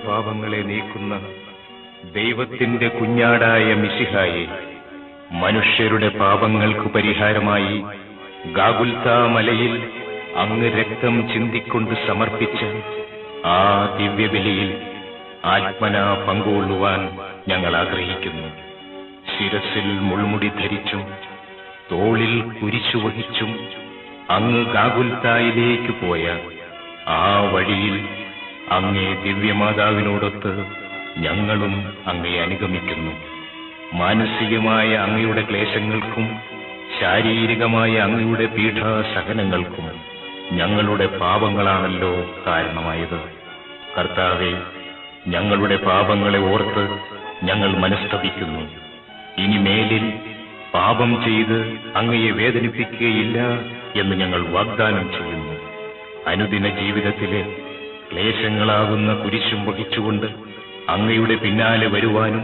പാപങ്ങളെ നീക്കുന്ന ദൈവത്തിന്റെ കുഞ്ഞാടായ മിശിഹായെ, മനുഷ്യരുടെ പാപങ്ങൾക്ക് പരിഹാരമായി ഗാഗുൽത്താ മലയിൽ അങ്ങ് രക്തം ചിന്തിക്കൊണ്ട് സമർപ്പിച്ച ആ ദിവ്യബലിയിൽ ആത്മനാ പങ്കുകൊള്ളുവാൻ ഞങ്ങൾ ആഗ്രഹിക്കുന്നു. ശിരസിൽ മുൾമുടി ധരിച്ചും തോളിൽ കുരിശു വഹിച്ചും അങ്ങ് ഗാഗുൽത്തായിലേക്ക് പോയ ആ വഴിയിൽ അങ്ങേ ദിവ്യമാതാവിനോടൊത്ത് ഞങ്ങളും അങ്ങയെ അനുഗമിക്കുന്നു. മാനസികമായ അങ്ങയുടെ ക്ലേശങ്ങൾക്കും ശാരീരികമായ അങ്ങയുടെ പീഠാസഹനങ്ങൾക്കും ഞങ്ങളുടെ പാപങ്ങളാണല്ലോ കാരണമായത്. കർത്താവേ, ഞങ്ങളുടെ പാപങ്ങളെ ഓർത്ത് ഞങ്ങൾ മനസ്തപിക്കുന്നു. ഇനി മേലിൽ പാപം ചെയ്ത് അങ്ങയെ വേദനിപ്പിക്കുകയില്ല എന്ന് ഞങ്ങൾ വാഗ്ദാനം ചെയ്യുന്നു. അനുദിന ജീവിതത്തിലെ ക്ലേശങ്ങളാകുന്ന കുരിശും വഹിച്ചുകൊണ്ട് അങ്ങയുടെ പിന്നാലെ വരുവാനും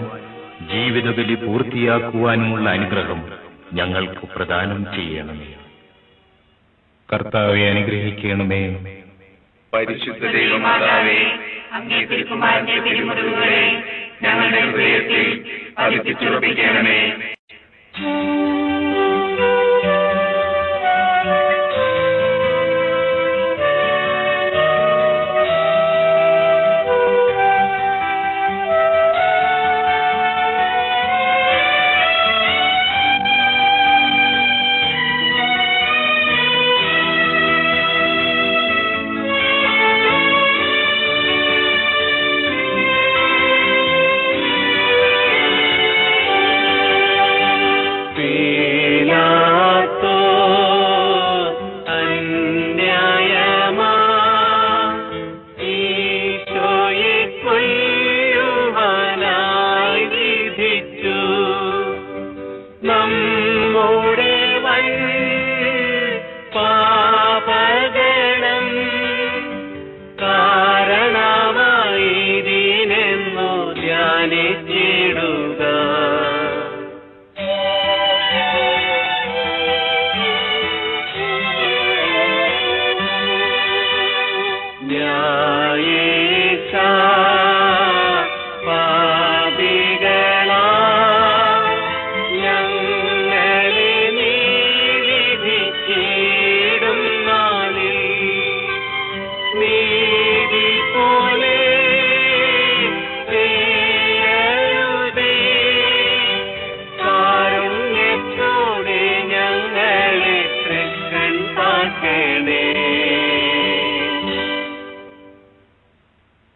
ജീവിതബലി പൂർത്തിയാക്കുവാനുമുള്ള അനുഗ്രഹം ഞങ്ങൾക്ക് പ്രദാനം ചെയ്യണമേ. കർത്താവെ, അനുഗ്രഹിക്കണമേ. പരിശുദ്ധ ദൈവമാതാവേ, അങ്ങേ തിരുക്കുമാരന്റെ തിരുമുറിവുകളെ ഞങ്ങളുടെ ഹൃദയത്തിൽ പതിപ്പിച്ചുറപ്പിക്കണമേ.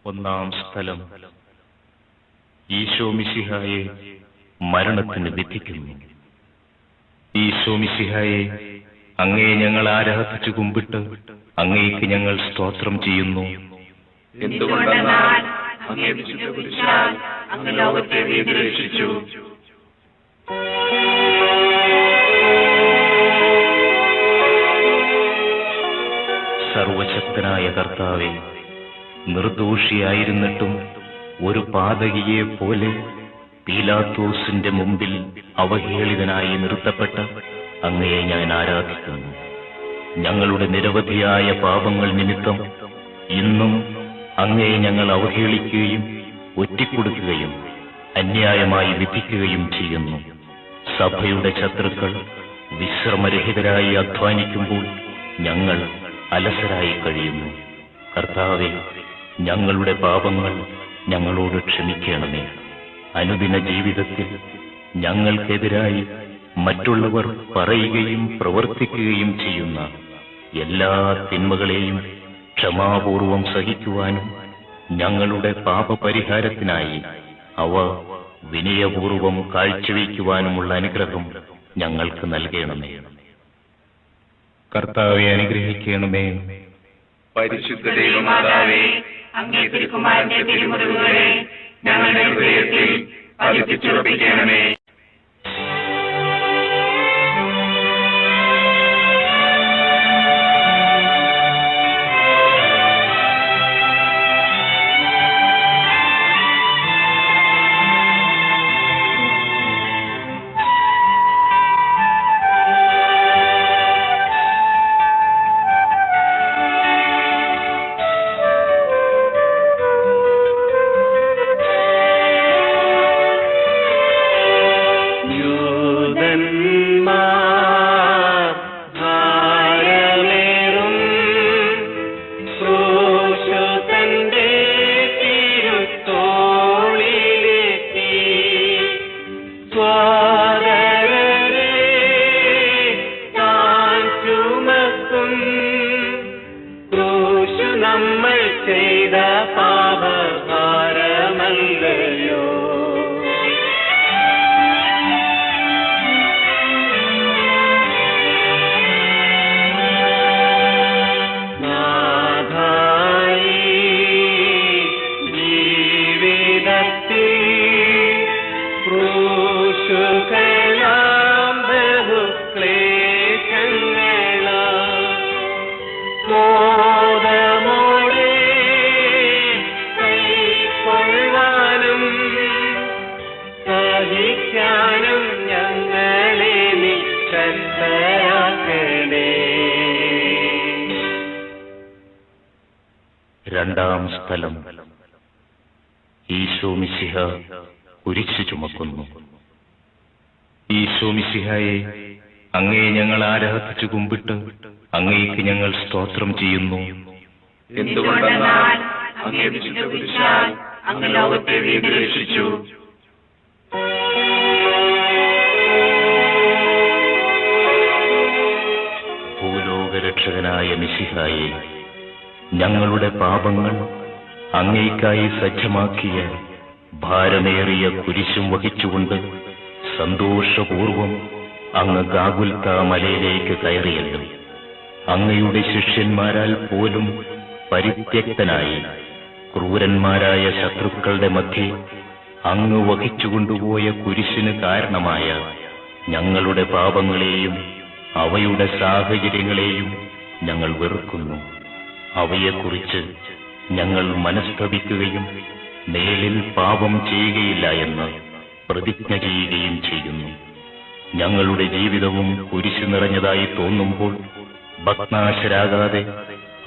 ഒന്നാം സ്ഥലം, ഈശോ മിശിഹായെ മരണത്തിന് വിധിക്കുന്നു. ഈശോ മിശിഹായെ, അങ്ങയെ ഞങ്ങൾ ആരാധിച്ചു കുമ്പിട്ട് അങ്ങേക്ക് ഞങ്ങൾ സ്തോത്രം ചെയ്യുന്നു. എന്തുകൊണ്ടെന്നാൽ അങ്ങേ വിശുദ്ധ കുരിശാൽ അങ്ങ് ലോകത്തെ വീതിരക്ഷിച്ചു. സർവശക്തനായ കർത്താവേ, നിർദോഷിയായിരുന്നിട്ടും ഒരു പാതകിയെ പോലെ പീലാത്തോസിന്റെ മുമ്പിൽ അവഹേളിതനായി നിർത്തപ്പെട്ട അങ്ങയെ ഞാൻ ആരാധിക്കുന്നു. ഞങ്ങളുടെ നിരവധിയായ പാപങ്ങൾ നിമിത്തം ഇന്നും അങ്ങയെ ഞങ്ങൾ അവഹേളിക്കുകയും ഒറ്റിക്കൊടുക്കുകയും അന്യായമായി വിധിക്കുകയും ചെയ്യുന്നു. സഭയുടെ ശത്രുക്കൾ വിശ്രമരഹിതരായി അധ്വാനിക്കുമ്പോൾ ഞങ്ങൾ അലസരായി കഴിയുന്നു. കർത്താവേ, ഞങ്ങളുടെ പാപങ്ങൾ ഞങ്ങളോട് ക്ഷമിക്കണമേ. അനുദിന ജീവിതത്തിൽ ഞങ്ങൾക്കെതിരായി മറ്റുള്ളവർ പറയുകയും പ്രവർത്തിക്കുകയും ചെയ്യുന്ന എല്ലാ തിന്മകളെയും ക്ഷമാപൂർവം സഹിക്കുവാനും ഞങ്ങളുടെ പാപപരിഹാരത്തിനായി അവ വിനയപൂർവം കാഴ്ചവെക്കുവാനുമുള്ള അനുഗ്രഹം ഞങ്ങൾക്ക് നൽകണമേ. കർത്താവെ, അനുഗ്രഹിക്കണമേ. പരിശുദ്ധ ദൈവമാതാവേ, അങ്ങേ തിരുക്കുമാരന്റെ തിരുമുറിവുകളെ ഞങ്ങളുടെ ഹൃദയത്തിൽ പതിപ്പിച്ചുറപ്പിക്കണമേ. നമ്മൾ ചെയ്ത പാപഭാരമല്ലയോ. രണ്ടാം സ്ഥലം. ഈശോ മിശിഹ കുരിശു ചുമക്കുന്നു. ഈശോ മിശിഹായെ, അങ്ങയെ ഞങ്ങൾ ആരാധിച്ചു കുമ്പിട്ട് അങ്ങേക്ക് ഞങ്ങൾ സ്തോത്രം ചെയ്യുന്നു. എന്തുകൊണ്ടെന്നാൽ അങ്ങേ വിശുദ്ധ കുരിശാൽ അങ്ങ് ലോകത്തെ വീതിരക്ഷിച്ചു. ഭൂലോകരക്ഷകനായ മിശിഹായെ, ഞങ്ങളുടെ പാപങ്ങൾ അങ്ങേയ്ക്കായി സജ്ജമാക്കിയ ഭാരമേറിയ കുരിശും വഹിച്ചുകൊണ്ട് സന്തോഷപൂർവം അങ്ങ് ഗാഗുൽത്ത മലയിലേക്ക് കയറിയല്ലോ. അങ്ങയുടെ ശിഷ്യന്മാരാൽ പോലും പരിത്യക്തനായി ക്രൂരന്മാരായ ശത്രുക്കളുടെ മധ്യേ അങ്ങ് വഹിച്ചുകൊണ്ടുപോയ കുരിശിന് കാരണമായ ഞങ്ങളുടെ പാപങ്ങളെയും അവയുടെ സാഹചര്യങ്ങളെയും ഞങ്ങൾ വെറുക്കുന്നു. അവയെക്കുറിച്ച് ഞങ്ങൾ മനസ്തപിക്കുകയും മേലിൽ പാപം ചെയ്യുകയില്ല എന്ന് പ്രതിജ്ഞ ചെയ്യുകയും ചെയ്യുന്നു. ഞങ്ങളുടെ ജീവിതവും കുരിശു നിറഞ്ഞതായി തോന്നുമ്പോൾ ഭഗ്നാശരാകാതെ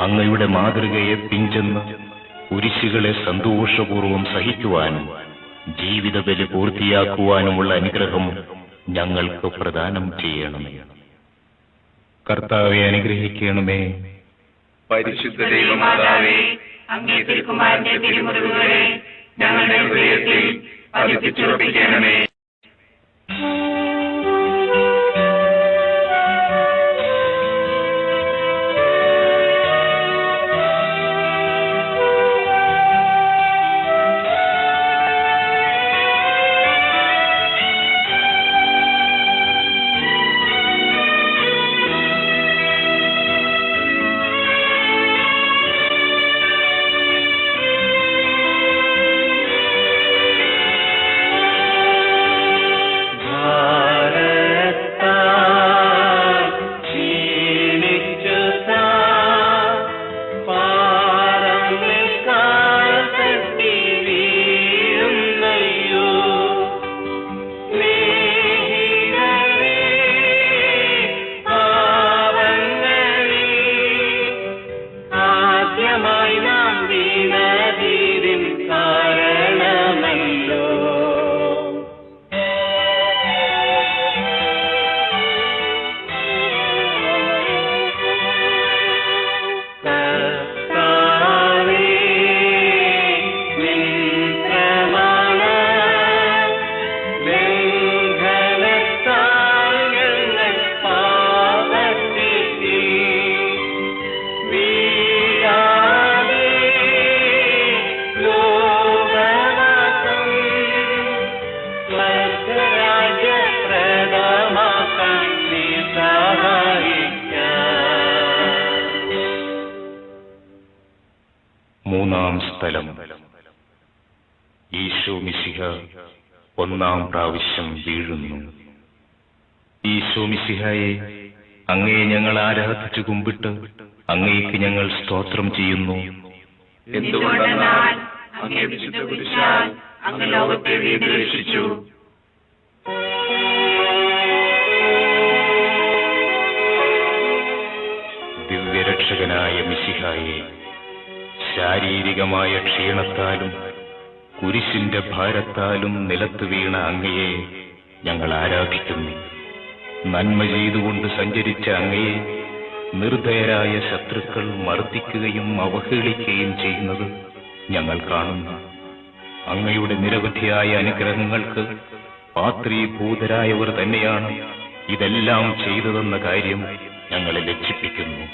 അങ്ങയുടെ മാതൃകയെ പിഞ്ചെന്ന് കുരിശുകളെ സന്തോഷപൂർവം സഹിക്കുവാനും ജീവിത ബലി പൂർത്തിയാക്കുവാനുമുള്ള അനുഗ്രഹം ഞങ്ങൾക്ക് പ്രദാനം ചെയ്യണമേ. കർത്താവെ, അനുഗ്രഹിക്കണമേ. പരിശുദ്ധ ദൈവമാതാവേ, അങ്ങേ തിരുക്കുമാരന്റെ തിരുമുറിവുകളെ ഞങ്ങളുടെ ഹൃദയത്തിൽ പതിപ്പിച്ചുറപ്പിക്കണമേ. ഒന്നാം സ്ഥലം. ഈശോ മിശിഹ ഒന്നാം പ്രാവശ്യം വീഴുന്നു. ഈശോ മിശിഹായെ, അങ്ങയെ ഞങ്ങൾ ആരാധിച്ചു കുമ്പിട്ട് അങ്ങേക്ക് ഞങ്ങൾ സ്തോത്രം ചെയ്യുന്നു. എന്തുകൊണ്ടെന്നാൽ അങ്ങേ വിശുദ്ധ കുരിശാൽ അങ്ങ് ലോകത്തെ വീണ്ടും രക്ഷിച്ചു. ദിവ്യരക്ഷകനായ മിശിഹായെ, ശാരീരികമായ ക്ഷീണത്താലും കുരിശിന്റെ ഭാരത്താലും നിലത്ത് വീണ അങ്ങയെ ഞങ്ങൾ ആരാധിക്കുന്നു. നന്മ ചെയ്തുകൊണ്ട് സഞ്ചരിച്ച അങ്ങയെ നിർദയരായ ശത്രുക്കൾ മർദ്ദിക്കുകയും അവഹേളിക്കുകയും ചെയ്യുന്നത് ഞങ്ങൾ കാണുന്നു. അങ്ങയുടെ നിരവധിയായ അനുഗ്രഹങ്ങൾക്ക് പാത്രീഭൂതരായവർ തന്നെയാണ് ഇതെല്ലാം ചെയ്തതെന്ന കാര്യം ഞങ്ങളെ ലജ്ജിപ്പിക്കുന്നു.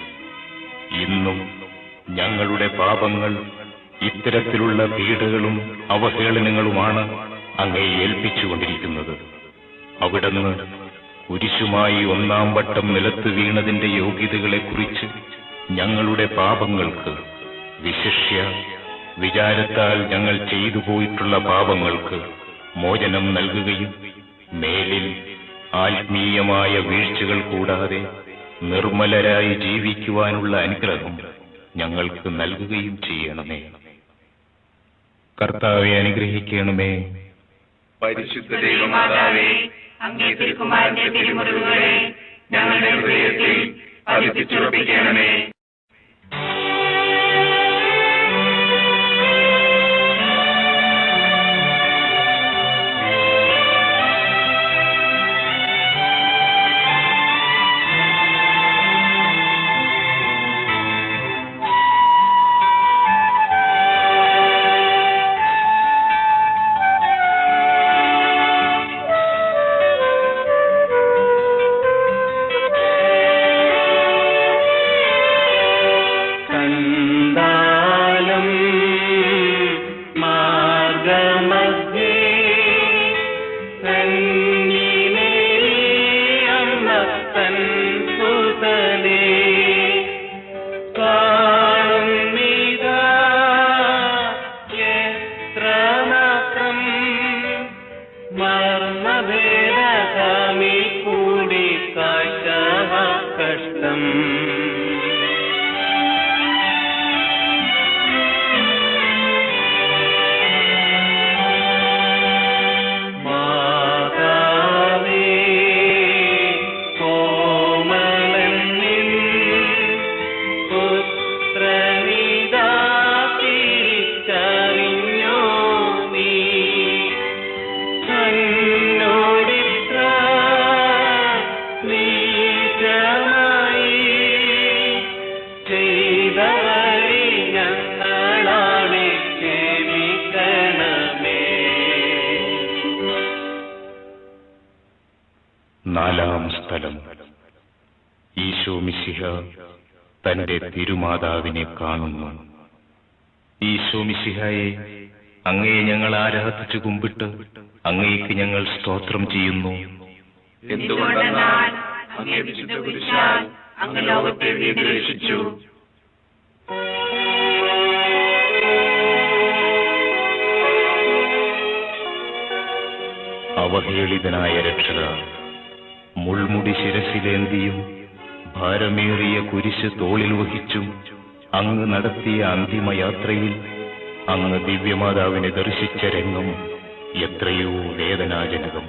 ഇന്നും ഞങ്ങളുടെ പാപങ്ങൾ ഇത്തരത്തിലുള്ള പീഡകളും അവഹേളനങ്ങളുമാണ് അങ്ങയെ ഏൽപ്പിച്ചുകൊണ്ടിരിക്കുന്നത്. അവിടുന്ന് കുരിശുമായി ഒന്നാം വട്ടം നിലത്ത് വീണതിന്റെ യോഗ്യതകളെക്കുറിച്ച് ഞങ്ങളുടെ പാപങ്ങൾക്ക്, വിശിഷ്യ വിചാരത്താൽ ഞങ്ങൾ ചെയ്തു പോയിട്ടുള്ള പാപങ്ങൾക്ക് മോചനം നൽകുകയും മേലിൽ ആത്മീയമായ വീഴ്ചകൾ കൂടാതെ നിർമ്മലരായി ജീവിക്കുവാനുള്ള അനുഗ്രഹം ഞങ്ങൾക്ക് നൽകുകയും ചെയ്യണമേ. കർത്താവെ അനുഗ്രഹിക്കണമേ. പരിശുദ്ധ ദൈവമാതാവേ, അങ്ങേ തിരുക്കുമാരന്റെ തിരുമുറിവുകളെ ഞങ്ങളുടെ ഹൃദയത്തിൽ പതിപ്പിച്ചുറപ്പിക്കണമേ. നാലാം സ്ഥലം. ഈശോ മിശിഹ തന്റെ തിരുമാതാവിനെ കാണുന്നു. ഈശോ മിശിഹായെ, അങ്ങയെ ഞങ്ങൾ ആരാധിച്ചു കുമ്പിട്ട് അങ്ങേക്ക് ഞങ്ങൾ സ്തോത്രം ചെയ്യുന്നു. എന്തുകൊണ്ടെന്നാൽ അങ്ങേ വിശുദ്ധ കുരിശാൽ അങ്ങ് ലോകത്തെ വീണ്ടും രക്ഷിച്ചു. അവഹേളിതനായ രക്ഷക, മുൾമുടി ശിരസിലേന്തിയും ഭാരമേറിയ കുരിശ് തോളിൽ വഹിച്ചും അങ്ങ് നടത്തിയ അന്തിമയാത്രയിൽ അങ്ങ് ദിവ്യമാതാവിനെ ദർശിച്ച രംഗം എത്രയോ വേദനാജനകം.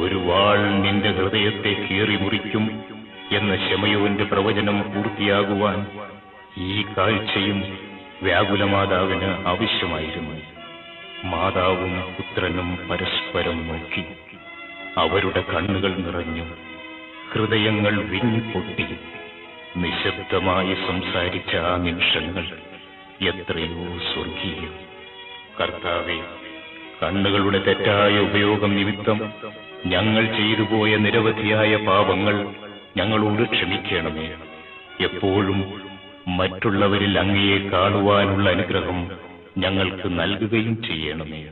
ഒരു വാൾ നിന്റെ ഹൃദയത്തെ കീറി മുറിക്കും എന്ന ശമയോന്റെ പ്രവചനം പൂർത്തിയാകുവാൻ ഈ കാഴ്ചയും വ്യാകുലമാതാവിന് ആവശ്യമായിരുന്നു. മാതാവും പുത്രനും പരസ്പരം നോക്കി. അവരുടെ കണ്ണുകൾ നിറഞ്ഞു, ഹൃദയങ്ങൾ വിങ്ങിപ്പൊട്ടി. നിശബ്ദമായി സംസാരിച്ച ആ നിമിഷങ്ങൾ എത്രയോ സ്വർഗീയം. കർത്താവേ, കണ്ണുകളുടെ തെറ്റായ ഉപയോഗം നിമിത്തം ഞങ്ങൾ ചെയ്തുപോയ നിരവധിയായ പാപങ്ങൾ ഞങ്ങളോട് ക്ഷമിക്കണമേ. എപ്പോഴും മറ്റുള്ളവരിൽ അങ്ങയെ കാണുവാനുള്ള അനുഗ്രഹം ഞങ്ങൾക്ക് നൽകുകയും ചെയ്യണമേ.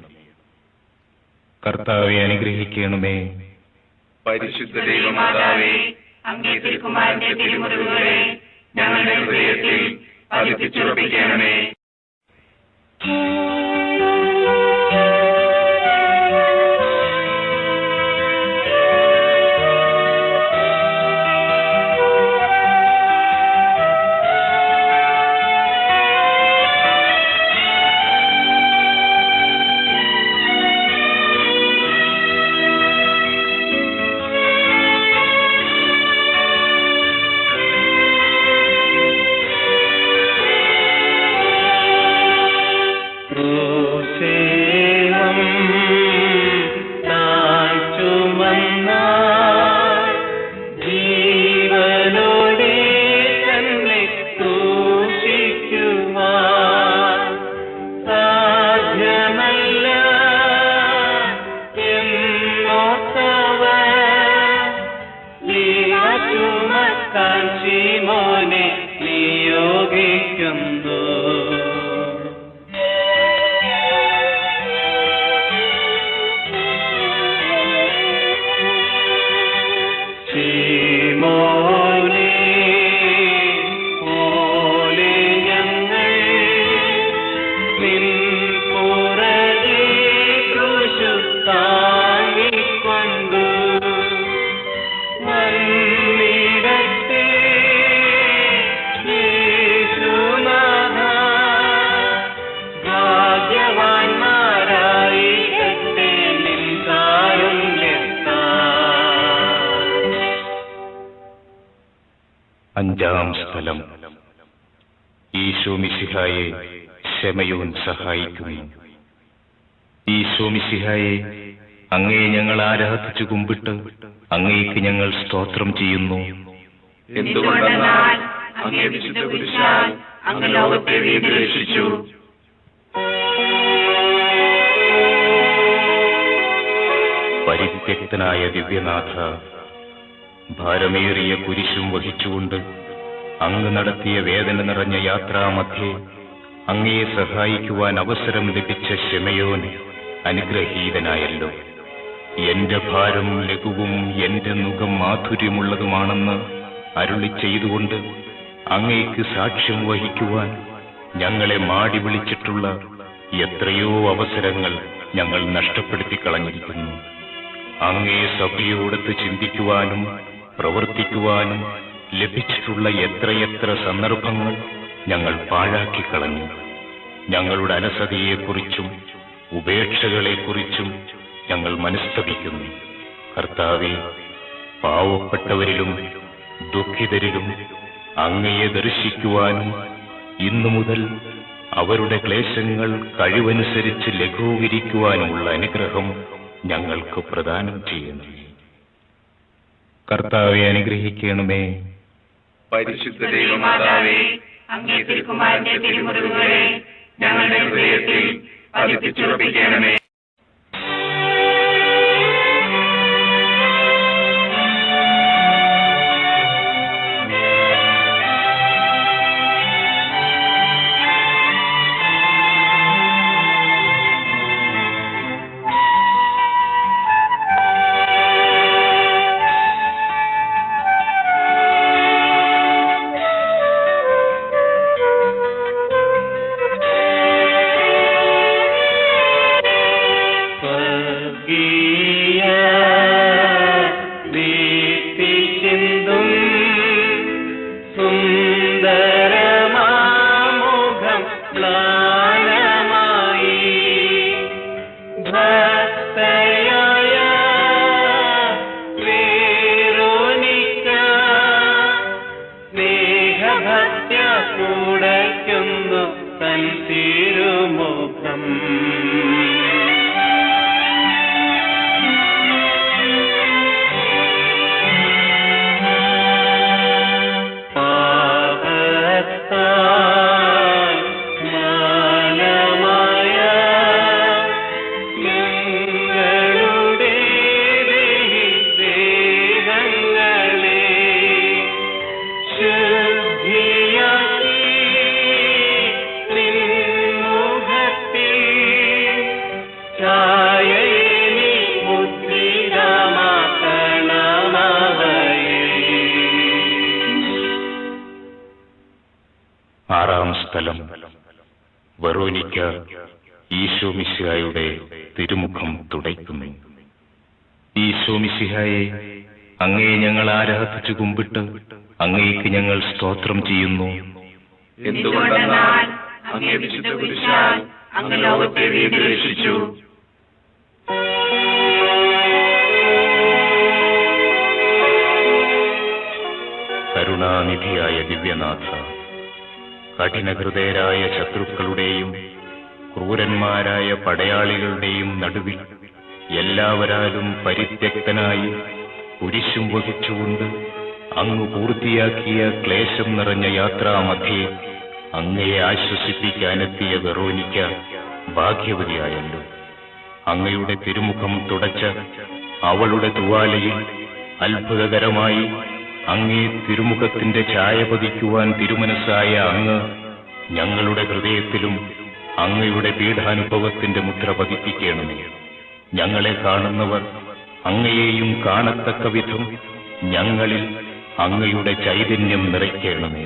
കർത്താവെ അനുഗ്രഹിക്കണമേ. പരിശുദ്ധ ദൈവമാതാവേ, അങ്ങേ തിരുക്കുമാരന്റെ തിരുമുറിവുകളെ ഞങ്ങളുടെ ഹൃദയത്തിൽ പതിപ്പിച്ചുറപ്പിക്കണമേ. അഞ്ചാം സ്ഥലം. ഈശോ മിശിഹായെ ശമയോൻ സഹായിക്കുന്നു. ഈശോ മിശിഹായെ, അങ്ങയെ ഞങ്ങൾ ആരാധിച്ചു കുമ്പിട്ട് അങ്ങേക്ക് ഞങ്ങൾ സ്തോത്രം ചെയ്യുന്നു. എന്തുകൊണ്ടെന്നാൽ അങ്ങേ വിശുദ്ധ കുരിശാൽ അങ്ങ് ലോകത്തെ വീണ്ടും രക്ഷിച്ചു. പരിത്യക്തനായ ദിവ്യനാഥ, ഭാരമേറിയ കുരിശും വഹിച്ചുകൊണ്ട് അങ്ങ് നടത്തിയ വേദന നിറഞ്ഞ യാത്രാമധ്യേ അങ്ങയെ സഹായിക്കുവാൻ അവസരം ലഭിച്ച ശമയോൻ അനുഗ്രഹീതനായല്ലോ. എന്റെ ഭാരം ലഘുവും എന്റെ നുകം മാധുര്യമുള്ളതുമാണെന്ന് അരുളി ചെയ്തുകൊണ്ട് അങ്ങേക്ക് സാക്ഷ്യം വഹിക്കുവാൻ ഞങ്ങളെ മാടി വിളിച്ചിട്ടുള്ള എത്രയോ അവസരങ്ങൾ ഞങ്ങൾ നഷ്ടപ്പെടുത്തി കളഞ്ഞിരിക്കുന്നു. അങ്ങേ സഭയോടൊത്ത് ചിന്തിക്കുവാനും പ്രവർത്തിക്കുവാനും ലഭിച്ചിട്ടുള്ള എത്രയെത്ര സന്ദർഭങ്ങൾ ഞങ്ങൾ പാഴാക്കി കളഞ്ഞു. ഞങ്ങളുടെ അലസതയെക്കുറിച്ചും ഉപേക്ഷകളെക്കുറിച്ചും ഞങ്ങൾ മനസ്തപിക്കുന്നു. കർത്താവേ, പാവപ്പെട്ടവരിലും ദുഃഖിതരിലും അങ്ങയെ ദർശിക്കുവാനും ഇന്നു മുതൽ അവരുടെ ക്ലേശങ്ങൾ കഴിവനുസരിച്ച് ലഘൂകരിക്കുവാനുമുള്ള അനുഗ്രഹം ഞങ്ങൾക്ക് പ്രദാനം ചെയ്യുന്നു. കർത്താവെ, അനുഗ്രഹിക്കണമേ. പരിശുദ്ധ ദൈവമാതാവേ, അങ്ങേ തിരുക്കുമാരന്റെ തിരുമുറിവുകളെ ഞങ്ങളുടെ ഹൃദയത്തിൽ പതിപ്പിച്ചുറപ്പിക്കണമേ. ആറാം സ്ഥലം. വെറോനിക്ക ഈശോ മിശിഹായുടെ തിരുമുഖം തുടയ്ക്കുന്നു. ഈശോ മിശിഹായെ, അങ്ങയെ ഞങ്ങൾ ആരാധിച്ചു കുമ്പിട്ട് അങ്ങേക്ക് ഞങ്ങൾ സ്തോത്രം ചെയ്യുന്നു. എന്തുകൊണ്ടെന്നാൽ അങ്ങേ വിശുദ്ധ കുരിശാൽ അങ്ങ് ലോകത്തെ വീണ്ടും രക്ഷിച്ചു. കരുണാനിധിയായ ദിവ്യനാഥ, കഠിനഹൃദയരായ ശത്രുക്കളുടെയും ക്രൂരന്മാരായ പടയാളികളുടെയും നടുവിൽ എല്ലാവരാലും പരിത്യക്തനായി കുരിശും വഹിച്ചുകൊണ്ട് അങ്ങ് പൂർത്തിയാക്കിയ ക്ലേശം നിറഞ്ഞ യാത്രാമധ്യേ അങ്ങയെ ആശ്വസിപ്പിക്കാനെത്തിയ വെറോനിക്ക ഭാഗ്യവതിയായല്ലോ. അങ്ങയുടെ തിരുമുഖം തുടച്ച അവളുടെ തുവാലയിൽ അത്ഭുതകരമായി അങ്ങേ തിരുമുഖത്തിന്റെ ഛായ പതിക്കുവാൻ തിരുമനസ്സായ അങ്ങ് ഞങ്ങളുടെ ഹൃദയത്തിലും അങ്ങയുടെ പീഡാനുഭവത്തിന്റെ മുദ്ര പതിപ്പിക്കണമേ. ഞങ്ങളെ കാണുന്നവർ അങ്ങയെയും കാണത്തക്ക വിധം ഞങ്ങളിൽ അങ്ങയുടെ ചൈതന്യം നിറയ്ക്കണമേ.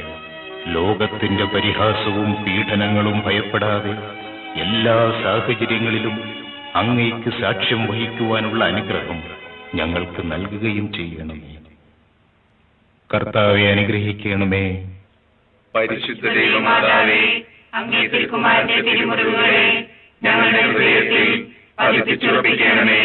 ലോകത്തിന്റെ പരിഹാസവും പീഡനങ്ങളും ഭയപ്പെടാതെ എല്ലാ സാഹചര്യങ്ങളിലും അങ്ങയ്ക്ക് സാക്ഷ്യം വഹിക്കുവാനുള്ള അനുഗ്രഹം ഞങ്ങൾക്ക് നൽകുകയും ചെയ്യണമേ. കർത്താവെ അനുഗ്രഹിക്കണമേ. പരിശുദ്ധ ദൈവമാതാവേ, അങ്ങേ തിരുക്കുമാരന്റെ തിരുമുറിവുകളെ ഞങ്ങളുടെ ഹൃദയത്തിൽ പതിപ്പിച്ചുറപ്പിക്കണമേ.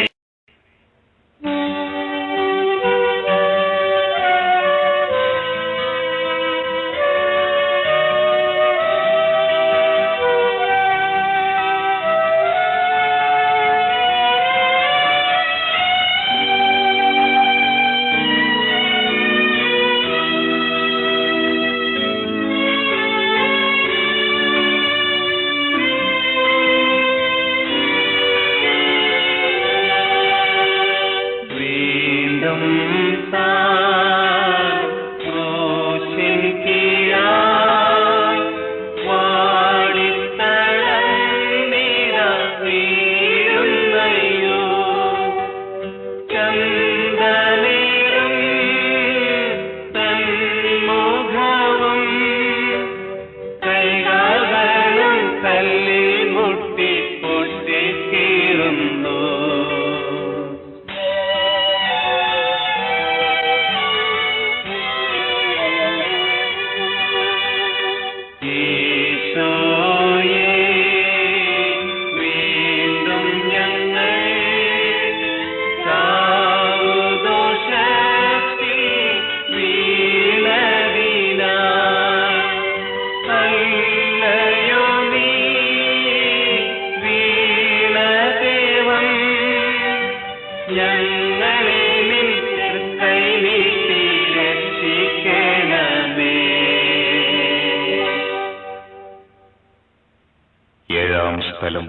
സ്ഥലം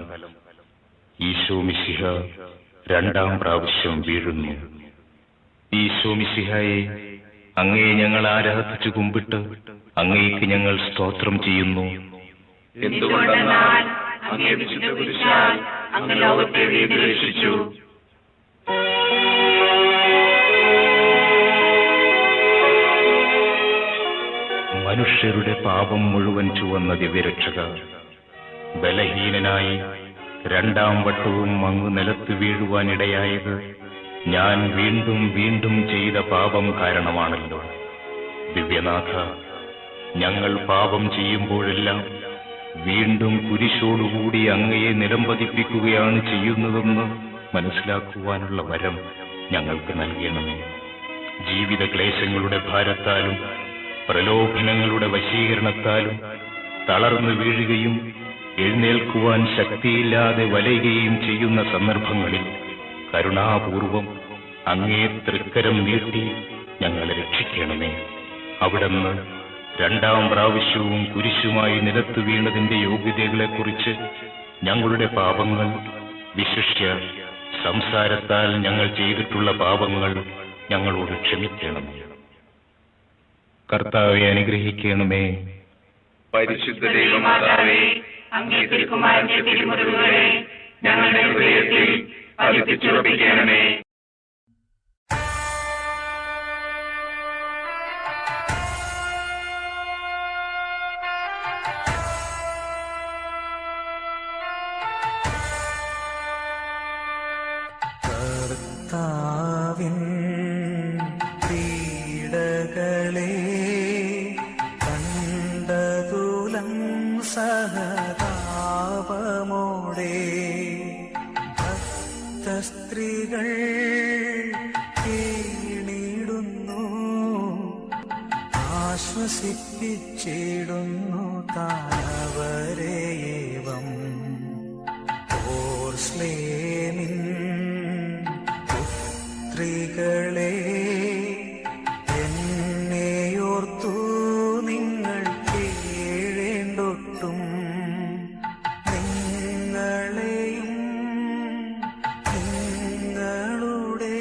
ഈശോ മിശിഹ രണ്ടാം പ്രാവശ്യം വീഴുന്നു. ഈശോ മിശിഹായെ, അങ്ങയെ ഞങ്ങൾ ആരാധിച്ചു കുമ്പിട്ട് അങ്ങേക്ക് ഞങ്ങൾ സ്തോത്രം ചെയ്യുന്നു. എന്തുകൊണ്ടെന്നാൽ അങ്ങേ വിശുദ്ധ കുരിശാൽ അങ്ങ് ലോകത്തെ വീണ്ടും രക്ഷിച്ചു. മനുഷ്യരുടെ പാപം മുഴുവൻ ചുവന്ന ദിവ്യരക്ഷക, ബലഹീനനായി രണ്ടാം വട്ടവും അങ്ങ് നിലത്ത് വീഴുവാനിടയായത് ഞാൻ വീണ്ടും വീണ്ടും ചെയ്ത പാപം കാരണമാണല്ലോ. ദിവ്യനാഥ, ഞങ്ങൾ പാപം ചെയ്യുമ്പോഴെല്ലാം വീണ്ടും കുരിശോടുകൂടി അങ്ങയെ നിലംപതിപ്പിക്കുകയാണ് ചെയ്യുന്നതെന്ന് മനസ്സിലാക്കുവാനുള്ള വരം ഞങ്ങൾക്ക് നൽകണമേ. ജീവിത ക്ലേശങ്ങളുടെ ഭാരത്താലും പ്രലോഭനങ്ങളുടെ വശീകരണത്താലും തളർന്നു വീഴുകയും എഴുന്നേൽക്കുവാൻ ശക്തിയില്ലാതെ വലയുകയും ചെയ്യുന്ന സന്ദർഭങ്ങളിൽ കരുണാപൂർവം അങ്ങേ തൃക്കരം നീട്ടി ഞങ്ങളെ രക്ഷിക്കണമേ. അവിടുന്ന് രണ്ടാം പ്രാവശ്യവും കുരിശുമായി നിലത്ത് വീണതിന്റെ യോഗ്യതകളെക്കുറിച്ച് ഞങ്ങളുടെ പാപങ്ങൾ, വിശിഷ്യ സംസാരത്താൽ ഞങ്ങൾ ചെയ്തിട്ടുള്ള പാപങ്ങൾ ഞങ്ങളോട് ക്ഷമിക്കണമേ. കർത്താവെ അനുഗ്രഹിക്കണമേ. പരിശുദ്ധ ദൈവമാതാവേ, അങ്ങേ തിരുക്കുമാരന്റെ തിരുമുറിവുകളെ ഞങ്ങളുടെ ഹൃദയത്തിൽ പതിപ്പിച്ചുറപ്പിക്കണമേ. ആശ്വസിപ്പിച്ചിടുന്നു താനവരേവം ഓർസ്ലേമിൻ പുത്രികളെ എന്നെയോർത്തു നിങ്ങൾ കേഴേണ്ടൊട്ടും നിങ്ങളെയും നിങ്ങളുടെ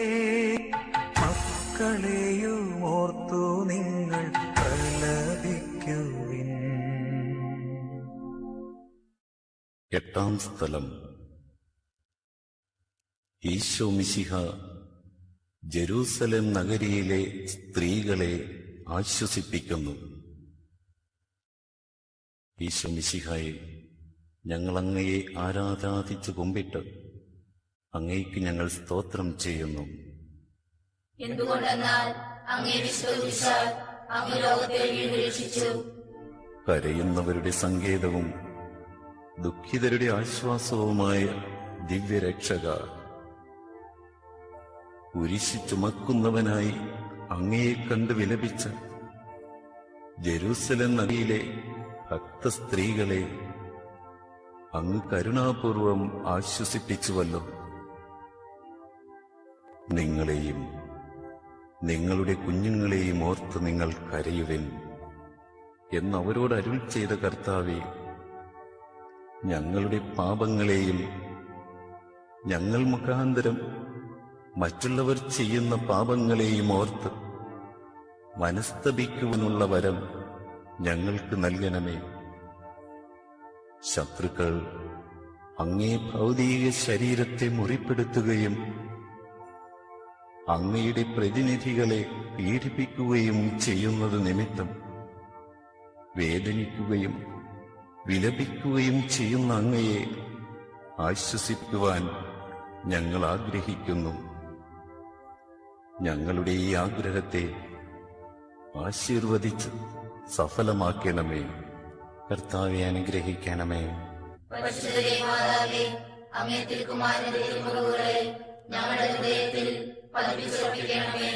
മക്കളെയും ഓർത്തു നിങ്ങൾ പ്രലപിക്കുവിൻ. എട്ടാം സ്ഥലം. ഈശോ മിശിഹ ജെറൂസലേം നഗരിയിലെ സ്ത്രീകളെ ആശ്വസിപ്പിക്കുന്നു. ഈശോ മിശിഹായെ, ഞങ്ങൾ അങ്ങയെ ആരാധിച്ചു കുമ്പിട്ട് അങ്ങയ്ക്ക് ഞങ്ങൾ സ്തോത്രം ചെയ്യുന്നു. എന്തുകൊണ്ടെന്നാൽ അങ്ങേ വിശ്വസിച്ചാൽ അങ്ങ് ലോകത്തെ വീണ്ടുരക്ഷിച്ചു. കരയുന്നവരുടെ സങ്കേതവും ദുഃഖിതരുടെ ആശ്വാസവുമായ ദിവ്യരക്ഷക, കുരിശ് ചുമക്കുന്നവനായി അങ്ങയെ കണ്ട് വിലപിച്ച ജെറൂസലേം നഗരിയിലെ ഭക്തസ്ത്രീകളെ അങ്ങ് കരുണാപൂർവം ആശ്വസിപ്പിച്ചുവല്ലോ. നിങ്ങളെയും നിങ്ങളുടെ കുഞ്ഞുങ്ങളെയും ഓർത്ത് നിങ്ങൾ കരയുവിൻ എന്നവരോട് അരുൾ ചെയ്ത കർത്താവേ, ഞങ്ങളുടെ പാപങ്ങളെയും ഞങ്ങൾ മുഖാന്തരം മറ്റുള്ളവർ ചെയ്യുന്ന പാപങ്ങളെയും ഓർത്ത് മനസ്തപിക്കുവാനുള്ള വരം ഞങ്ങൾക്ക് നൽകണമേ. ശത്രുക്കൾ അങ്ങേ ഭൗതിക ശരീരത്തെ മുറിപ്പെടുത്തുകയും അങ്ങയുടെ പ്രതിനിധികളെ പീഡിപ്പിക്കുകയും ചെയ്യുന്നത് നിമിത്തം വേദനിക്കുകയും വിലപിക്കുകയും ചെയ്യുന്ന അങ്ങയെ ആശ്വസിപ്പിക്കുവാൻ ഞങ്ങൾ ആഗ്രഹിക്കുന്നു. ഞങ്ങളുടെ ഈ ആഗ്രഹത്തെ ആശീർവദിച്ച് സഫലമാക്കണമേ. കർത്താവെ, അനുഗ്രഹിക്കണമേ. പരിശുദ്ധ മാതാവേ, അങ്ങേ തിരുക്കുമാരന്റെ തിരുമുറിവുകളെ ഞങ്ങളുടെ ഹൃദയത്തിൽ പതിപ്പിച്ചുറപ്പിക്കണമേ.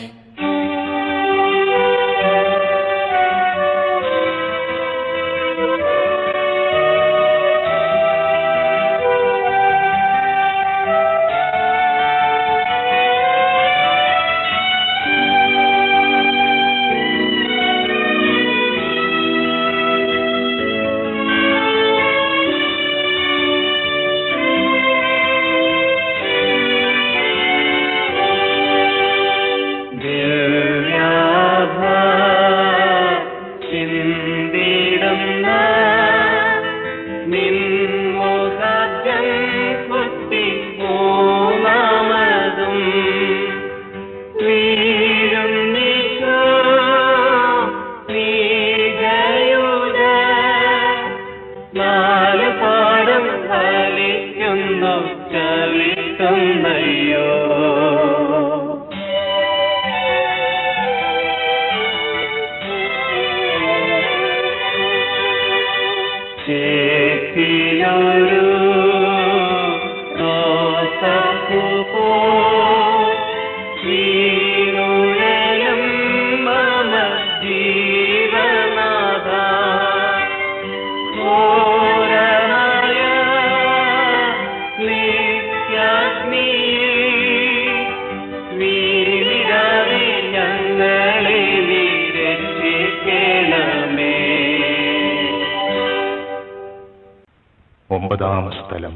ഒമ്പതാം സ്ഥലം.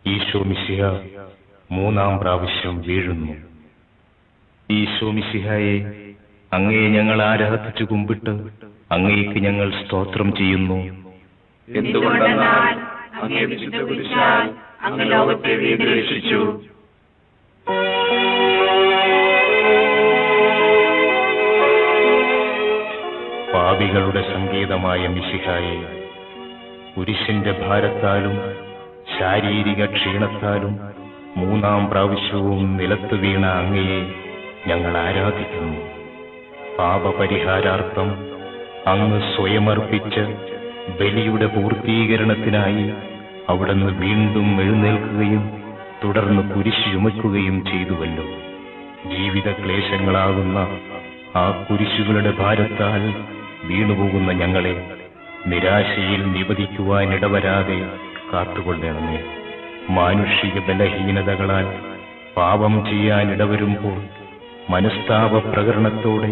ഈശോ മിശിഹ മൂന്നാം പ്രാവശ്യം വീഴുന്നു. ഈശോ മിശിഹായെ, അങ്ങയെ ഞങ്ങൾ ആരാധിച്ചു കുമ്പിട്ട് അങ്ങയ്ക്ക് ഞങ്ങൾ സ്തോത്രം ചെയ്യുന്നു. എന്തുകൊണ്ടെന്നാൽ അങ്ങേ വിശുദ്ധ കുരിശാൽ അങ്ങ് ലോകത്തെ വീണ്ടുരക്ഷിച്ചു. പാപികളുടെ സംഗീതമായ മിശിഹായെ, കുരിശിന്റെ ഭാരത്താലും ശാരീരിക ക്ഷീണത്താലും മൂന്നാം പ്രാവശ്യവും നിലത്ത് വീണ അങ്ങയെ ഞങ്ങൾ ആരാധിക്കുന്നു. പാപപരിഹാരാർത്ഥം അങ്ങ് സ്വയമർപ്പിച്ച് ബലിയുടെ പൂർത്തീകരണത്തിനായി അവിടുന്ന് വീണ്ടും എഴുന്നേൽക്കുകയും തുടർന്ന് കുരിശ് ചുമക്കുകയും ചെയ്തുവല്ലോ. ജീവിത ക്ലേശങ്ങളാകുന്ന ആ കുരിശുകളുടെ ഭാരത്താൽ വീണുപോകുന്ന ഞങ്ങളെ നിരാശയിൽ നിപതിക്കുവാൻ ഇടവരാതെ കാത്തുകൊള്ളണമേ. മാനുഷിക ബലഹീനതകളാൽ പാപം ചെയ്യാൻ ഇടവരുമ്പോൾ മനസ്താപ പ്രകരണത്തോടെ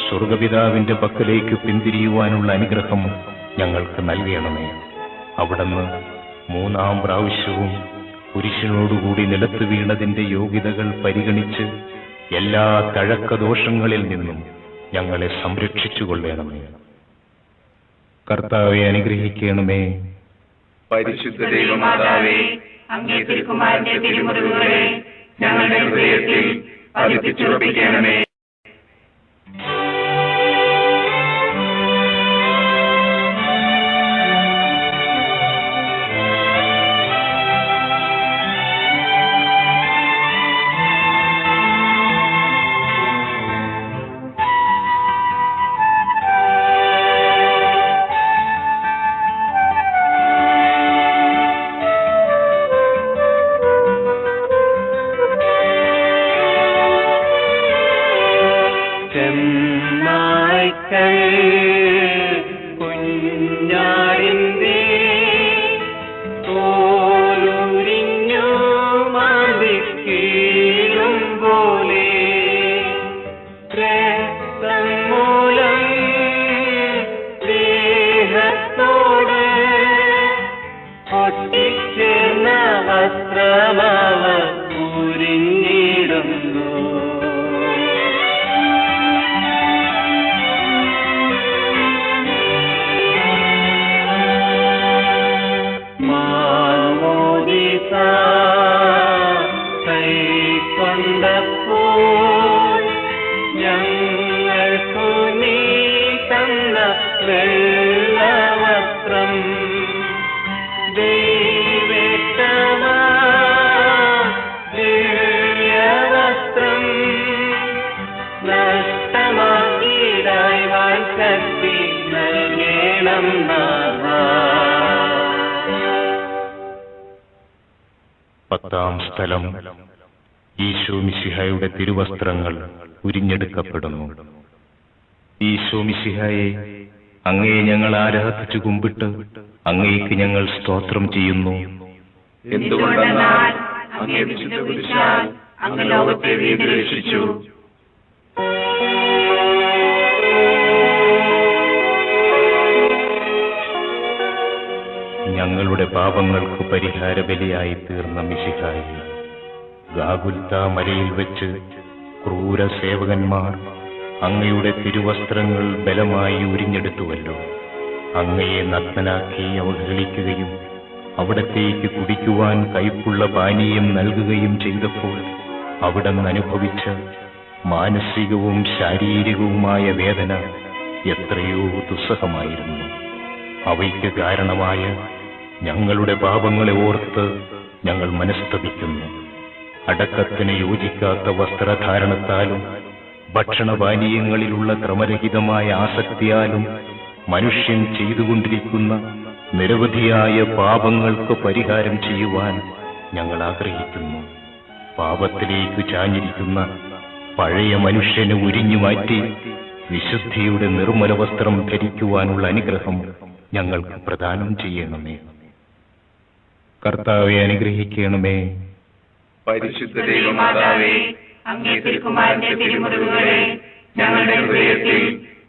സ്വർഗപിതാവിന്റെ പക്കലേക്ക് പിന്തിരിയുവാനുള്ള അനുഗ്രഹം ഞങ്ങൾക്ക് നൽകണമേ. അവിടുന്ന് മൂന്നാം പ്രാവശ്യവും കുരിശിനോടുകൂടി നിലത്ത് വീണതിന്റെ യോഗ്യതകൾ പരിഗണിച്ച് എല്ലാ തഴക്കദോഷങ്ങളിൽ നിന്നും ഞങ്ങളെ സംരക്ഷിച്ചുകൊള്ളണമേ. കർത്താവെ അനുഗ്രഹിക്കണമേ. പരിശുദ്ധ ദൈവമാതാവേ, അങ്ങേ തിരുക്കുമാരന്റെ തിരുമുറിവുകളെ ഞങ്ങളുടെ ഹൃദയത്തിൽ പതിപ്പിച്ചുറപ്പിക്കണമേ. പത്താം സ്ഥലം. ഈശോ മിശിഹായുടെ തിരുവസ്ത്രങ്ങൾ ഉരിഞ്ഞെടുക്കപ്പെടുന്നു. ഈശോ മിശിഹായെ, അങ്ങേ ഞങ്ങൾ ആരാധിച്ചു കുമ്പിട്ട് അങ്ങേക്ക് ഞങ്ങൾ സ്തോത്രം ചെയ്യുന്നു. എന്തുകൊണ്ടെന്നാൽ അങ്ങേ വിശുദ്ധ കുരിശാൽ അങ്ങ് ലോകത്തെ വീണ്ടും രക്ഷിച്ചു. ഞങ്ങളുടെ പാപങ്ങൾക്ക് പരിഹാര ബലിയായി തീർന്ന മിശിഹായി, ഗാഗുൽത്താ മലയിൽ വെച്ച് ക്രൂര സേവകന്മാർ അങ്ങയുടെ തിരുവസ്ത്രങ്ങൾ ബലമായി ഉരിഞ്ഞെടുത്തുവല്ലോ. അങ്ങയെ നഗ്നനാക്കി അവഹേളിക്കുകയും അവിടത്തേക്ക് കുടിക്കുവാൻ കയ്പുള്ള പാനീയം നൽകുകയും ചെയ്തപ്പോൾ അവിടുന്ന് അനുഭവിച്ച മാനസികവും ശാരീരികവുമായ വേദന എത്രയോ ദുസ്സഹമായിരുന്നു. അവയ്ക്ക് കാരണമായ ഞങ്ങളുടെ പാപങ്ങളെ ഓർത്ത് ഞങ്ങൾ മനസ്തപിക്കുന്നു. അടക്കത്തിന് യോജിക്കാത്ത വസ്ത്രധാരണത്താലും ഭക്ഷണപാനീയങ്ങളിലുള്ള ക്രമരഹിതമായ ആസക്തിയാലും മനുഷ്യൻ ചെയ്തുകൊണ്ടിരിക്കുന്ന നിരവധിയായ പാപങ്ങൾക്ക് പരിഹാരം ചെയ്യുവാൻ ഞങ്ങൾ ആഗ്രഹിക്കുന്നു. പാപത്തിലേക്ക് ചാഞ്ഞിരിക്കുന്ന പഴയ മനുഷ്യനെ ഉരിഞ്ഞുമാറ്റി വിശുദ്ധിയുടെ നിർമ്മല വസ്ത്രം ധരിക്കുവാനുള്ള അനുഗ്രഹം ഞങ്ങൾക്ക് പ്രദാനം ചെയ്യണമേ. കർത്താവെ അനുഗ്രഹിക്കണമേ. പരിശുദ്ധ ദൈവമാതാവേ, അങ്ങേ തിരുക്കുമാരന്റെ തിരുമുറിവുകളെ ഞങ്ങളുടെ ഹൃദയത്തിൽ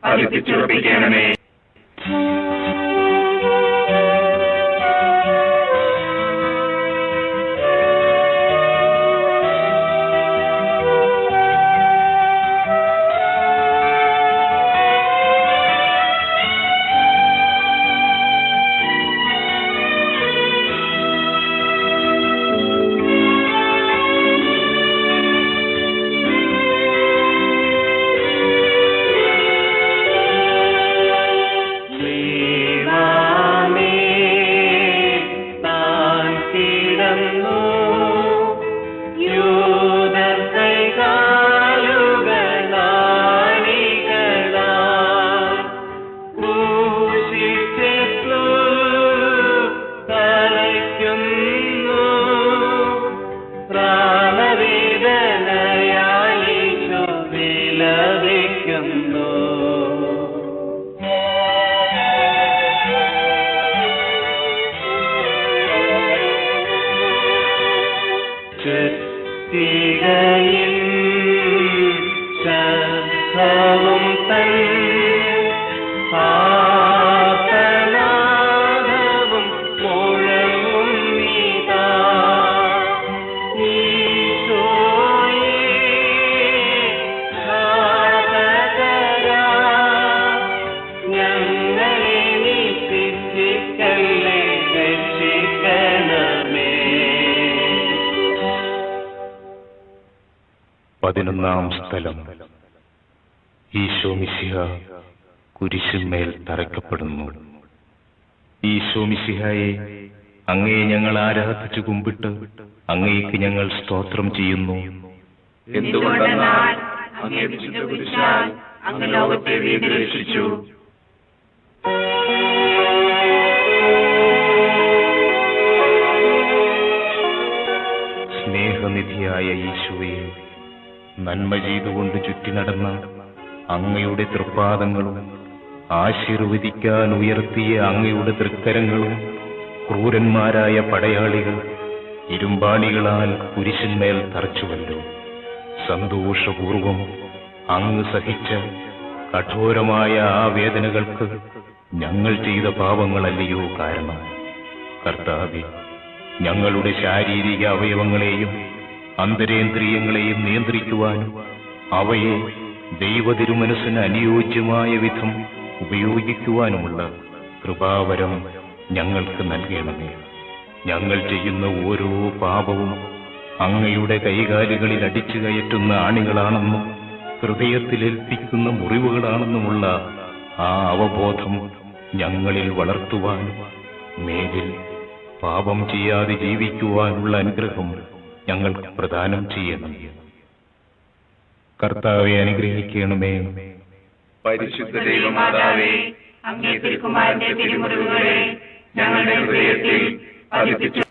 പതിപ്പിച്ചുറപ്പിക്കണമേ. പ്രാണവേദനയായി വിലപിക്കുന്നു. മരിക്കുന്നു. ചുറ്റികയിൽ ശബ്ദവും തൻ ആർത്തനാദവും മുഴങ്ങും നീതാ. ഈശോയേ ഘാതകരാ, ഞങ്ങളെ നീ ശിക്ഷിക്കല്ലേ, രക്ഷിക്കണമേ. 11-ാം സ്ഥലം. ഈശോ മിശിഹ കുരിശിന്മേൽ തറയ്ക്കപ്പെടുന്നു. ഈശോ മിശിഹായെ, അങ്ങേ ഞങ്ങൾ ആരാധിച്ചു കുമ്പിട്ട് അങ്ങേക്ക് ഞങ്ങൾ സ്തോത്രം ചെയ്യുന്നു. എന്തുകൊണ്ടെന്നാൽ അങ്ങേ വിശുദ്ധ കുരിശാൽ അങ്ങ് ലോകത്തെ വീണ്ടും രക്ഷിച്ചു. സ്നേഹനിധിയായ ഈശോയെ, നന്മ ചെയ്തുകൊണ്ട് ചുറ്റി നടന്ന അങ്ങയുടെ തൃപ്പാദങ്ങളും ആശീർവദിക്കാൻ ഉയർത്തിയ അങ്ങയുടെ തൃക്കരങ്ങളും ക്രൂരന്മാരായ പടയാളികൾ ഇരുമ്പാണികളാൽ കുരിശിന്മേൽ തറച്ചുവല്ലോ. സന്തോഷപൂർവം അങ്ങ് സഹിച്ച കഠോരമായ ആ വേദനകൾക്ക് ഞങ്ങൾ ചെയ്ത പാപങ്ങളല്ലയോ കാരണം. കർത്താവേ, ഞങ്ങളുടെ ശാരീരിക അവയവങ്ങളെയും അന്തരേന്ദ്രിയങ്ങളെയും നിയന്ത്രിക്കുവാനും അവയെ ദൈവതിരുമനസ്സിന് അനുയോജ്യമായ വിധം ഉപയോഗിക്കുവാനുമുള്ള കൃപാവരം ഞങ്ങൾക്ക് നൽകണമേ. ഞങ്ങൾ ചെയ്യുന്ന ഓരോ പാപവും അങ്ങയുടെ കൈകാലുകളിൽ അടിച്ചു കയറ്റുന്ന ആണികളാണെന്നും ഹൃദയത്തിലേൽപ്പിക്കുന്ന മുറിവുകളാണെന്നുമുള്ള ആ അവബോധം ഞങ്ങളിൽ വളർത്തുവാനും മേലിൽ പാപം ചെയ്യാതെ ജീവിക്കുവാനുള്ള അനുഗ്രഹം ഞങ്ങൾക്ക് പ്രദാനം ചെയ്യണമേ. കർത്താവെ, അനുഗ്രഹിക്കണമേ. പരിശുദ്ധ ദൈവമാതാവേ, അങ്ങേ തിരുക്കുമാരന്റെ തിരുമുറിവുകളെ ഞങ്ങളുടെ ഹൃദയത്തിൽ പതിപ്പിച്ചു.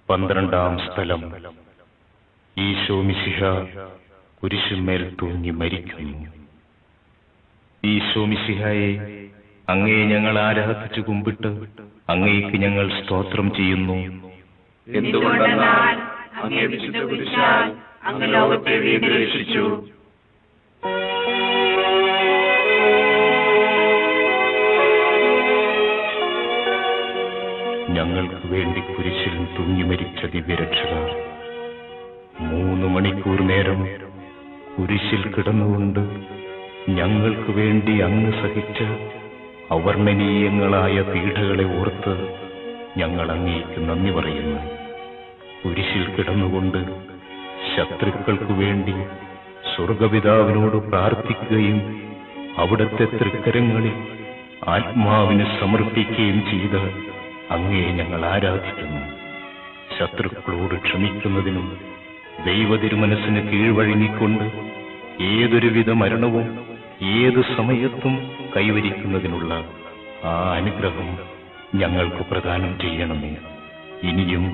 പന്ത്രണ്ടാം സ്ഥലം. ഈശോ മിശിഹ കുരിശിന്മേൽ തൂങ്ങി മരിക്കുന്നു. ഈശോ മിശിഹായെ, അങ്ങേ ഞങ്ങൾ ആരാധിച്ചു കുമ്പിട്ട് അങ്ങേക്ക് ഞങ്ങൾ സ്തോത്രം ചെയ്യുന്നു. എന്തുകൊണ്ടെന്നാൽ അങ്ങേ വിശുദ്ധ കുരിശാൽ അങ്ങ് ലോകത്തെ വീണ്ടും രക്ഷിച്ചു. ഞങ്ങൾക്ക് വേണ്ടി കുരിശിൽ തൂങ്ങി മരിച്ച ദിവ്യരക്ഷക, 3 മണിക്കൂർ നേരം കുരിശിൽ കിടന്നുകൊണ്ട് ഞങ്ങൾക്ക് വേണ്ടി അങ്ങ് സഹിച്ച അവർണ്ണനീയങ്ങളായ പീഡകളെ ഓർത്ത് ഞങ്ങൾ അങ്ങേക്ക് നന്ദി പറയുന്നു. കുരിശിൽ കിടന്നുകൊണ്ട് ശത്രുക്കൾക്കു വേണ്ടി സ്വർഗപിതാവിനോട് പ്രാർത്ഥിക്കുകയും അവിടുത്തെ തൃക്കരങ്ങളിൽ ആത്മാവിനെ സമർപ്പിക്കുകയും ചെയ്ത അങ്ങയെ ഞങ്ങൾ ആരാധിക്കുന്നു. ശത്രുക്കളോട് ക്ഷമിക്കുന്നതിനും ദൈവതിരുമനസ്സിന് കീഴ്വഴങ്ങിക്കൊണ്ട് ഏതൊരുവിധ മരണവും ഏത് സമയത്തും കൈവരിക്കുന്നതിനുള്ള ആ അനുഗ്രഹം ഞങ്ങൾക്ക് പ്രദാനം ചെയ്യണമേ. ഇനിയും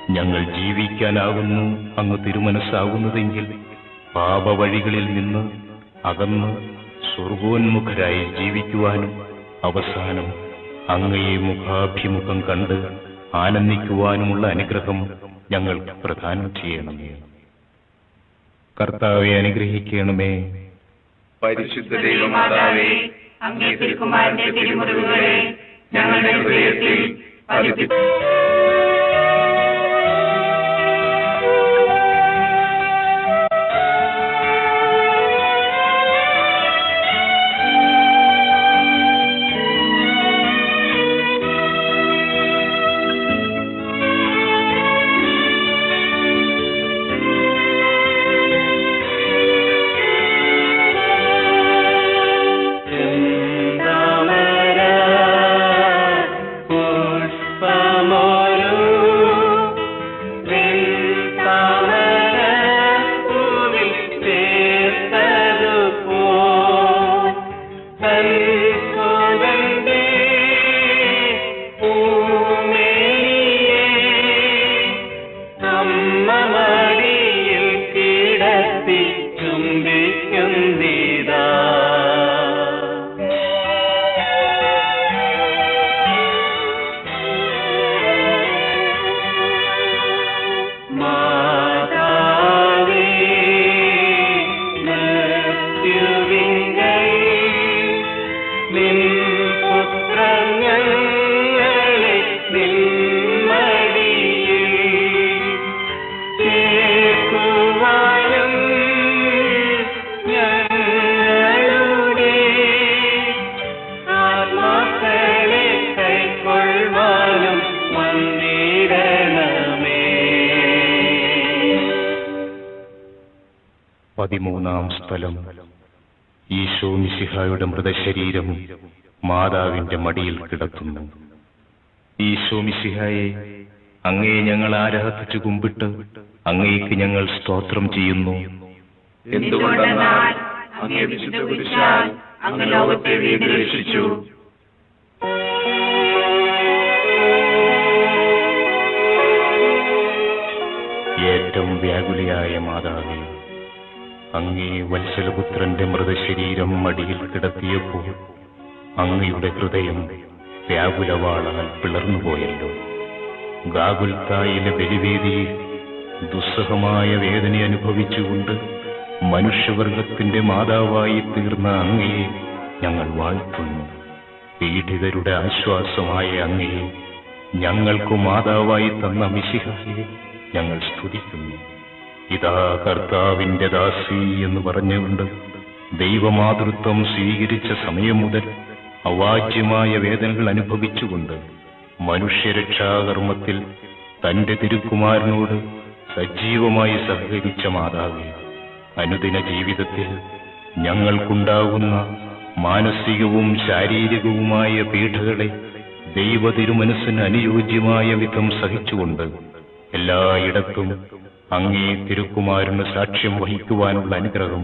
ഞങ്ങൾ ജീവിക്കാനാകുന്നു അങ്ങ് തിരുമനസ്സാകുന്നതെങ്കിൽ പാപവഴികളിൽ നിന്ന് അകന്ന് സ്വർഗോന്മുഖരായി ജീവിക്കുവാനും അവസാനം അങ്ങയെ മുഖാഭിമുഖം കണ്ട് ആനന്ദിക്കുവാനുമുള്ള അനുഗ്രഹം ഞങ്ങൾക്ക് പ്രദാനം ചെയ്യണമേ. കർത്താവെ അനുഗ്രഹിക്കണമേ. പരിശുദ്ധ ദൈവമാതാവേ, അങ്ങേ തിരുക്കുമാരന്റെ തിരുമുറിവുകളെ ഞങ്ങളുടെ ഹൃദയത്തിൽ പതിപ്പിച്ചു. പതിമൂന്നാം സ്ഥലം. ഈശോ മിശിഹായുടെ മൃതശരീരം മാതാവിന്റെ മടിയിൽ കിടത്തുന്നു. ഈശോ മിശിഹായെ, അങ്ങയെ ഞങ്ങൾ ആരാധിച്ചു കുമ്പിട്ട് അങ്ങേക്ക് ഞങ്ങൾ സ്തോത്രം ചെയ്യുന്നു. എന്തുകൊണ്ടെന്നാൽ അങ്ങേ വിശുദ്ധ കുരിശാൽ അങ്ങ് ലോകത്തെ വീണ്ടും രക്ഷിച്ചു. ഏറ്റവും വ്യാകുലയായ മാതാവേ, അങ്ങേ വത്സലപുത്രന്റെ മൃതശരീരം മടിയിൽ കിടത്തിയപ്പോൾ അങ്ങയുടെ ഹൃദയം വ്യാകുലവാളാൽ പിളർന്നുപോയല്ലോ. ഗാഗുൽത്തായിലെ ബലിവേദിയിൽ ദുസ്സഹമായ വേദന അനുഭവിച്ചുകൊണ്ട് മനുഷ്യവർഗത്തിന്റെ മാതാവായി തീർന്ന അങ്ങയെ ഞങ്ങൾ വാഴ്ത്തുന്നു. പീഡിതരുടെ ആശ്വാസമായ അങ്ങയെ ഞങ്ങൾക്കു മാതാവായി തന്ന മിശിഹായെ ഞങ്ങൾ സ്തുതിക്കുന്നു. ഇതാ കർത്താവിന്റെ ദാസി എന്ന് പറഞ്ഞുകൊണ്ട് ദൈവമാതൃത്വം സ്വീകരിച്ച സമയം മുതൽ അവാച്യമായ വേദനകൾ അനുഭവിച്ചുകൊണ്ട് മനുഷ്യരക്ഷാകർമ്മത്തിൽ തന്റെ തിരുക്കുമാരനോട് സജീവമായി സഹകരിച്ച മാതാവേ, അനുദിന ജീവിതത്തിൽ ഞങ്ങൾക്കുണ്ടാകുന്ന മാനസികവും ശാരീരികവുമായ പീഡകളെ ദൈവ തിരുമനസ്സിന് അനുയോജ്യമായ വിധം സഹിച്ചുകൊണ്ട് എല്ലായിടത്തും അങ്ങേ തിരുക്കുമാരന് സാക്ഷ്യം വഹിക്കുവാനുള്ള അനുഗ്രഹം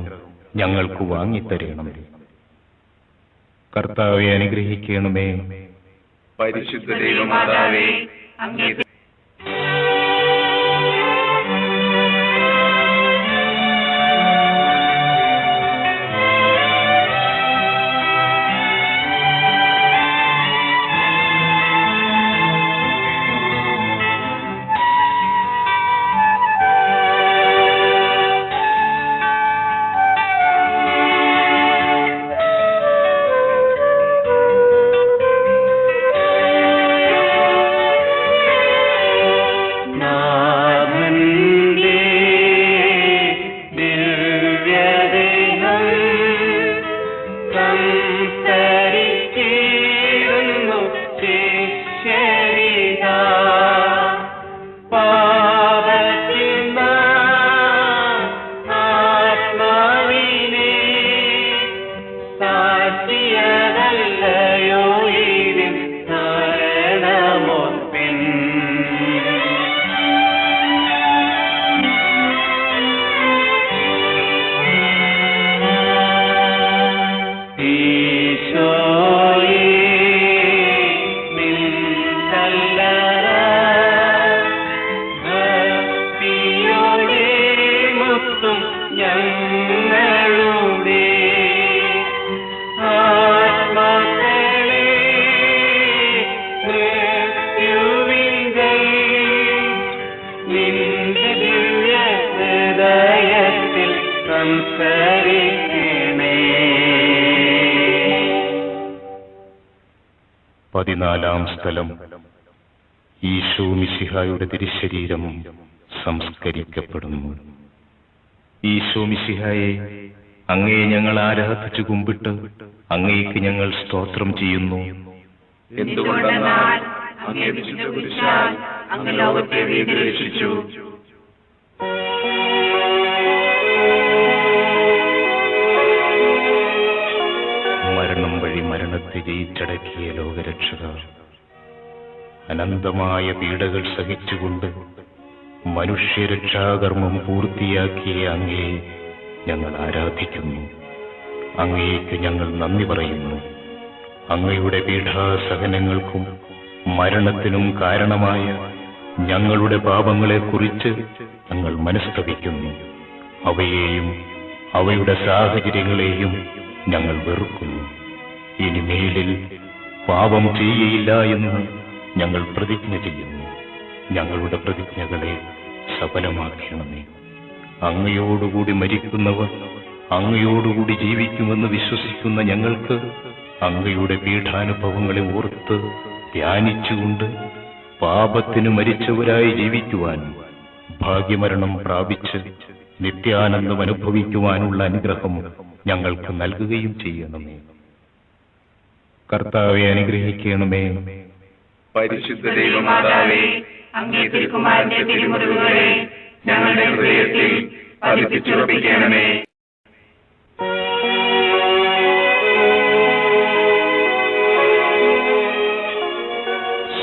ഞങ്ങൾക്ക് വാങ്ങിത്തരണമേ. കർത്താവെ അനുഗ്രഹിക്കണമേ. പരിശുദ്ധ ദൈവമാതാവേ, അങ്ങേ 14-ാം സ്ഥലം. ഈശോ മിശിഹായുടെ തിരുശരീരം സംസ്കരിക്കപ്പെടുന്നു. ഈശോ മിശിഹായെ, അങ്ങയെ ഞങ്ങൾ ആരാധിച്ചു കുമ്പിട്ട് അങ്ങേക്ക് ഞങ്ങൾ സ്തോത്രം ചെയ്യുന്നു. എന്തുകൊണ്ടെന്നാൽ അങ്ങേ വിശുദ്ധ കുരിശാൽ അങ്ങ് ലോകത്തെ വീണ്ടും രക്ഷിച്ചു. മരണം വഴി മരണത്തെ ജയിച്ചടക്കിയ ലോകരക്ഷക, അനന്തമായ പീഡകൾ സഹിച്ചുകൊണ്ട് മനുഷ്യരക്ഷാകർമ്മം പൂർത്തിയാക്കിയ അങ്ങയെ ഞങ്ങൾ ആരാധിക്കുന്നു. അങ്ങേക്ക് ഞങ്ങൾ നന്ദി പറയുന്നു. അങ്ങയുടെ പീഡാസഹനങ്ങൾക്കും മരണത്തിനും കാരണമായ ഞങ്ങളുടെ പാപങ്ങളെക്കുറിച്ച് ഞങ്ങൾ മനസ്തപിക്കുന്നു. അവയെയും അവയുടെ സാഹചര്യങ്ങളെയും ഞങ്ങൾ വെറുക്കുന്നു. ഇനിമേലിൽ പാപം ചെയ്യയില്ല എന്ന് ഞങ്ങൾ പ്രതിജ്ഞ ചെയ്യുന്നു. ഞങ്ങളുടെ പ്രതിജ്ഞകളെ സഫലമാക്കണമേ. അങ്ങയോടുകൂടി മരിക്കുന്നവർ അങ്ങയോടുകൂടി ജീവിക്കുമെന്ന് വിശ്വസിക്കുന്ന ഞങ്ങൾക്ക് അങ്ങയുടെ പീഠാനുഭവങ്ങളെ ഓർത്ത് ധ്യാനിച്ചുകൊണ്ട് പാപത്തിനു മരിച്ചവരായി ജീവിക്കുവാനും ഭാഗ്യമരണം പ്രാപിച്ച് നിത്യാനന്ദം അനുഭവിക്കുവാനുള്ള അനുഗ്രഹം ഞങ്ങൾക്ക് നൽകുകയും ചെയ്യണമേ. കർത്താവെ, അനുഗ്രഹിക്കണമേ. പരിശുദ്ധ ദൈവമാതാവേ, അങ്ങേ തിരുക്കുമാരന്റെ തിരുമുറിവുകളെ ഞങ്ങളുടെ ഹൃദയത്തിൽ പതിപ്പിച്ചുറപ്പിക്കണമേ.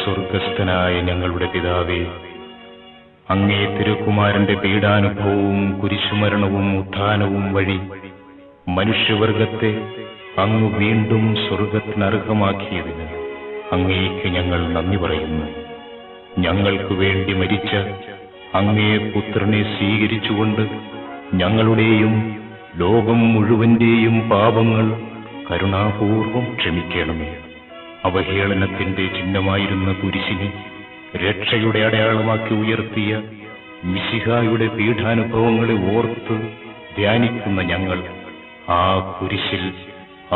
സ്വർഗസ്ഥനായ ഞങ്ങളുടെ പിതാവേ, അങ്ങേ തിരുക്കുമാരന്റെ പീഡാനുഭവവും കുരിശുമരണവും ഉത്ഥാനവും വഴി മനുഷ്യവർഗത്തെ അങ്ങ് വീണ്ടും സ്വർഗത്തിനർഹമാക്കിയതിന് അങ്ങേക്ക് ഞങ്ങൾ നന്ദി പറയുന്നു. ഞങ്ങൾക്ക് വേണ്ടി മരിച്ച അങ്ങേ പുത്രനെ സ്വീകരിച്ചുകൊണ്ട് ഞങ്ങളുടെയും ലോകം മുഴുവന്റെയും പാപങ്ങൾ കരുണാപൂർവം ക്ഷമിക്കണമേ. അവഹേളനത്തിന്റെ ചിഹ്നമായിരുന്ന കുരിശിനെ രക്ഷയുടെ അടയാളമാക്കി ഉയർത്തിയ മിശിഹായുടെ പീഠാനുഭവങ്ങളെ ഓർത്ത് ധ്യാനിക്കുന്ന ഞങ്ങൾ ആ കുരിശിൽ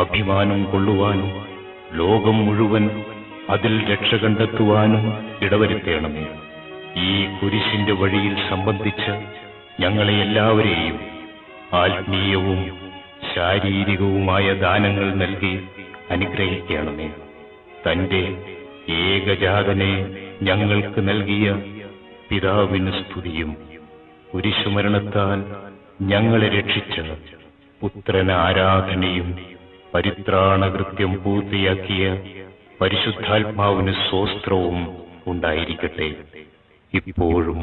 അഭിമാനം കൊള്ളുവാനും ലോകം മുഴുവൻ അതിൽ രക്ഷ കണ്ടെത്തുവാനും ഇടവരുത്തേണമേ. ഈ കുരിശിന്റെ വഴിയിൽ സംബന്ധിച്ച് ഞങ്ങളെ എല്ലാവരെയും ആത്മീയവും ശാരീരികവുമായ ദാനങ്ങൾ നൽകി അനുഗ്രഹിക്കണമേ. തന്റെ ഏകജാതനെ ഞങ്ങൾക്ക് നൽകിയ പിതാവിന് സ്തുതിയും കുരിശുമരണത്താൽ ഞങ്ങളെ രക്ഷിച്ച പുത്രന് ആരാധനയും പരിത്രാണകൃത്യം പൂർത്തിയാക്കിയ പരിശുദ്ധാത്മാവിന് സ്തോത്രവും ഉണ്ടായിരിക്കട്ടെ, ഇപ്പോഴും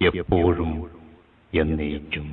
എപ്പോഴും എന്നേക്കും.